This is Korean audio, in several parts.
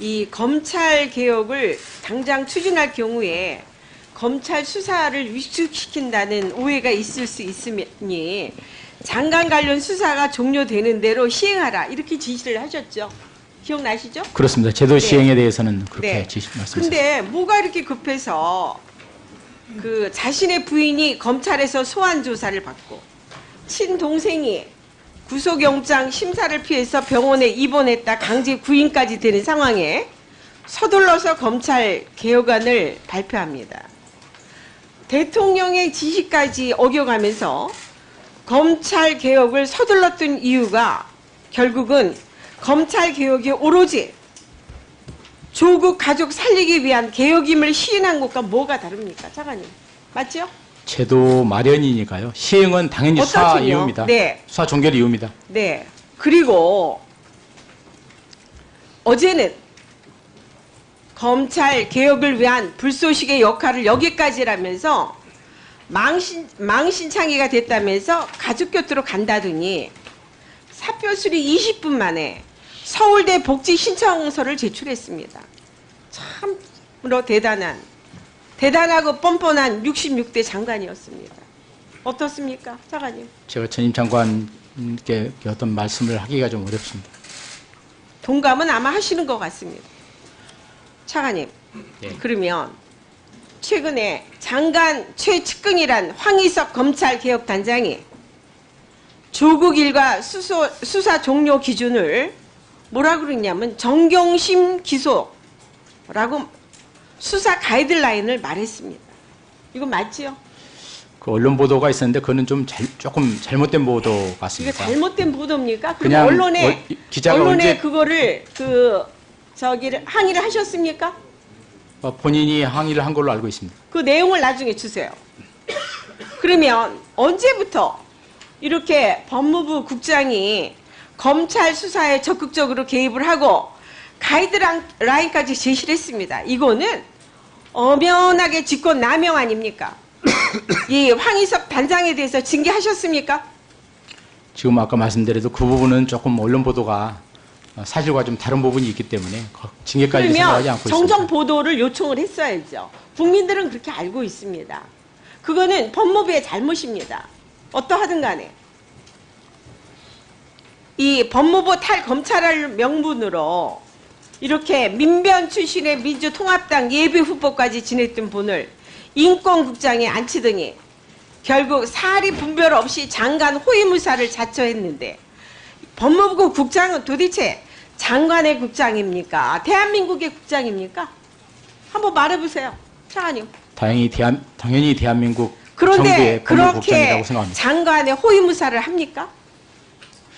이 검찰 개혁을 당장 추진할 경우에 검찰 수사를 위축시킨다는 오해가 있을 수 있으니 장관 관련 수사가 종료되는 대로 시행하라 이렇게 지시를 하셨죠. 기억나시죠? 그렇습니다. 제도 네. 시행에 대해서는 그렇게 네. 말씀하셨습니다. 근데 뭐가 이렇게 급해서 그 자신의 부인이 검찰에서 소환 조사를 받고 친동생이 구속영장 심사를 피해서 병원에 입원했다 강제 구인까지 되는 상황에 서둘러서 검찰 개혁안을 발표합니다. 대통령의 지시까지 어겨가면서 검찰 개혁을 서둘렀던 이유가 결국은 검찰 개혁이 오로지 조국 가족 살리기 위한 개혁임을 시인한 것과 뭐가 다릅니까? 차관님. 맞죠? 제도 마련이니까요. 시행은 당연히 수사 어떻군요. 이유입니다. 네. 수사 종결 이유입니다. 네. 그리고 어제는 검찰 개혁을 위한 불쏘시개 역할을 여기까지라면서 망신창이가 됐다면서 가족 곁으로 간다더니 사표 수리 20분 만에 서울대 복지 신청서를 제출했습니다. 참으로 대단하고 뻔뻔한 66대 장관이었습니다. 어떻습니까? 차관님. 제가 전임 장관께 어떤 말씀을 하기가 좀 어렵습니다. 동감은 아마 하시는 것 같습니다. 차관님. 네. 그러면 최근에 장관 최측근이란 황희석 검찰개혁단장이 조국 일가 수사 종료 기준을 뭐라 그랬냐면 정경심 기소라고 수사 가이드라인을 말했습니다. 이거 맞지요? 그 언론 보도가 있었는데 그거는 좀 조금 잘못된 보도 이거 같습니다. 잘못된 보도입니까? 그냥 언론에 기자가 언론에 언제 그거를 항의를 하셨습니까? 본인이 항의를 한 걸로 알고 있습니다. 그 내용을 나중에 주세요. 그러면 언제부터 이렇게 법무부 국장이 검찰 수사에 적극적으로 개입을 하고 가이드라인까지 제시를 했습니다. 이거는 엄연하게 직권남용 아닙니까? 이 황희석 단장에 대해서 징계하셨습니까? 지금 아까 말씀드려도 그 부분은 조금 언론 보도가 사실과 좀 다른 부분이 있기 때문에 징계까지 생각하지 그러면 않고 있습니다. 정정 보도를 요청을 했어야죠. 국민들은 그렇게 알고 있습니다. 그거는 법무부의 잘못입니다. 어떠하든 간에. 이 법무부 탈검찰할 명분으로 이렇게 민변 출신의 민주통합당 예비후보까지 지냈던 분을 인권국장에 앉히더니 결국 사리 분별 없이 장관 호위무사를 자처했는데 법무부 국장은 도대체 장관의 국장입니까? 대한민국의 국장입니까? 한번 말해보세요. 차관님. 당연히 대한민국 그런데 정부의 법무부 그렇게 국장이라고 생각합니다. 장관의 호위무사를 합니까?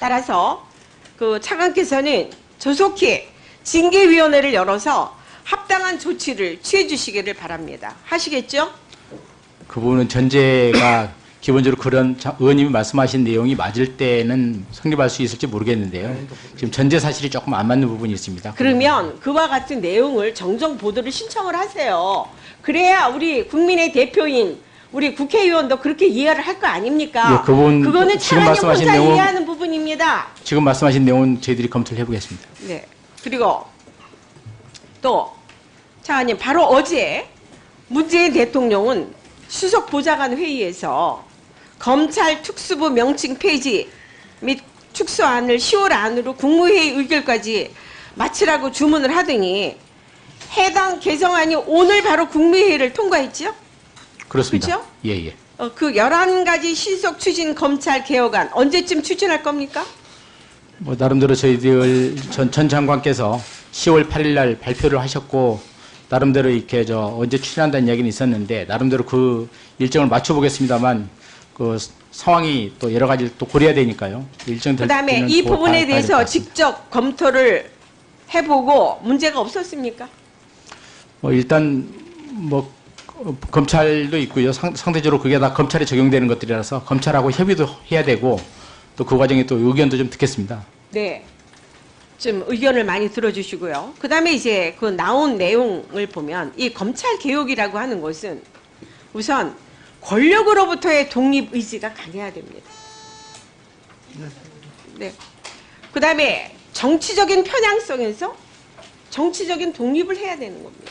따라서 그 차관께서는 조속히 징계위원회를 열어서 합당한 조치를 취해 주시기를 바랍니다. 하시겠죠? 그 부분은 전제가 기본적으로 그런 의원님이 말씀하신 내용이 맞을 때는 성립할 수 있을지 모르겠는데요. 지금 전제 사실이 조금 안 맞는 부분이 있습니다. 그러면 그와 같은 내용을 정정 보도를 신청을 하세요. 그래야 우리 국민의 대표인 우리 국회의원도 그렇게 이해를 할 거 아닙니까? 예, 그거는 지금 차관님 말씀하신 혼자 내용, 이해하는 부분입니다. 지금 말씀하신 내용은 저희들이 검토를 해보겠습니다. 네. 그리고 또 차관님 바로 어제 문재인 대통령은 수석 보좌관 회의에서 검찰 특수부 명칭 폐지 및 축소안을 10월 안으로 국무회의 의결까지 마치라고 주문을 하더니 해당 개정안이 오늘 바로 국무회의를 통과했죠? 그렇습니다. 그렇죠? 예, 예. 그 11가지 신속 추진 검찰 개혁안 언제쯤 추진할 겁니까? 뭐 나름대로 저희들 전 장관께서 10월 8일 날 발표를 하셨고 나름대로 이렇게 언제 추진한다는 이야기는 있었는데 나름대로 그 일정을 맞춰보겠습니다만 그 상황이 또 여러 가지를 또 고려해야 되니까요. 일정 될 그다음에 때는 이 또 부분에 봐야 될 것 대해서 같습니다. 직접 검토를 해보고 문제가 없었습니까? 일단 검찰도 있고요. 상대적으로 그게 다 검찰에 적용되는 것들이라서 검찰하고 협의도 해야 되고 또 그 과정에 또 의견도 좀 듣겠습니다. 네. 좀 의견을 많이 들어주시고요. 그 다음에 이제 그 나온 내용을 보면 이 검찰 개혁이라고 하는 것은 우선 권력으로부터의 독립 의지가 강해야 됩니다. 네. 그 다음에 정치적인 편향성에서 정치적인 독립을 해야 되는 겁니다.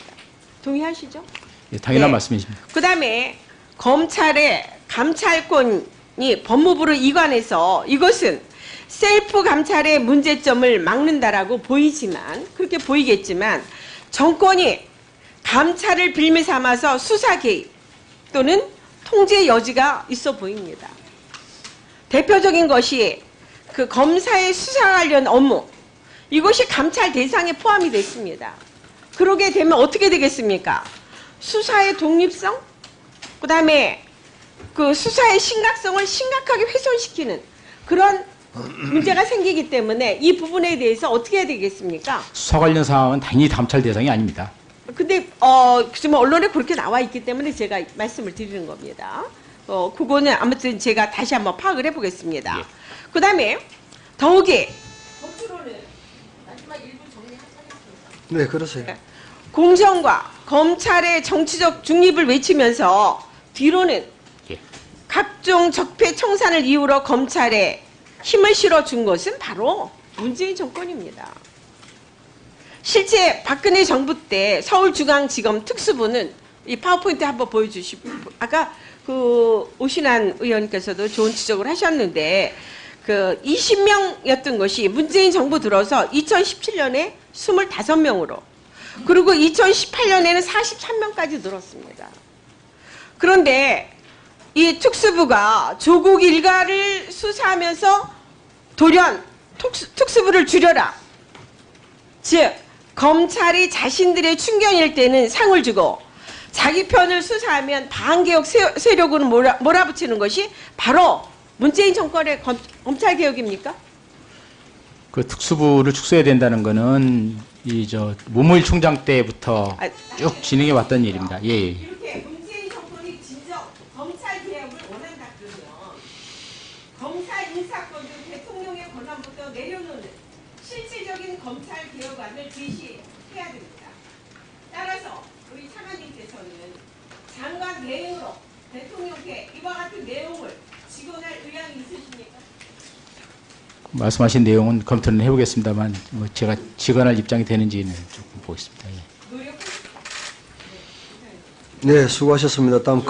동의하시죠? 예, 당연한 네. 말씀이십니다. 그다음에 검찰의 감찰권이 법무부로 이관해서 이것은 셀프 감찰의 문제점을 막는다라고 보이지만 그렇게 보이겠지만 정권이 감찰을 빌미 삼아서 수사 개입 또는 통제 여지가 있어 보입니다. 대표적인 것이 그 검사의 수사 관련 업무 이것이 감찰 대상에 포함이 됐습니다. 그러게 되면 어떻게 되겠습니까? 수사의 독립성, 그다음에 그 수사의 심각성을 심각하게 훼손시키는 그런 문제가 생기기 때문에 이 부분에 대해서 어떻게 해야 되겠습니까? 수사 관련 사항은 당연히 감찰 대상이 아닙니다. 근데 지금 언론에 그렇게 나와 있기 때문에 제가 말씀을 드리는 겁니다. 그거는 아무튼 제가 다시 한번 파악을 해보겠습니다. 예. 그다음에 더욱이 겉으로는 마지막 일부 정리하겠습니다. 네, 그러세요. 공정과 검찰의 정치적 중립을 외치면서 뒤로는 예. 각종 적폐 청산을 이유로 검찰에 힘을 실어준 것은 바로 문재인 정권입니다. 실제 박근혜 정부 때 서울중앙지검 특수부는 이 파워포인트 한번 보여주시고 아까 그 오신환 의원께서도 좋은 지적을 하셨는데 그 20명이었던 것이 문재인 정부 들어서 2017년에 25명으로 그리고 2018년에는 43명까지 늘었습니다. 그런데 이 특수부가 조국 일가를 수사하면서 돌연 특수부를 줄여라. 즉 검찰이 자신들의 충견일 때는 상을 주고 자기 편을 수사하면 반개혁 세력으로 몰아붙이는 것이 바로 문재인 정권의 검찰개혁입니까? 그 특수부를 축소해야 된다는 거는 문무일 총장 때부터 쭉 진행해 왔던 일입니다. 예. 이렇게 문재인 정권이 진정 검찰개혁을 원한다 그러면 검사 인사권 등 대통령의 권한부터 내려놓는 실질적인 검찰개혁안을 제시해야 됩니다. 따라서 우리 차관님께서는 장관 대행으로 대통령께 이와 같은 내용을 직언할 의향이 있으십니까? 말씀하신 내용은 검토는 해보겠습니다만 제가 직언할 입장이 되는지는 조금 보겠습니다. 예. 노력을 네, 수고하셨습니다. 다음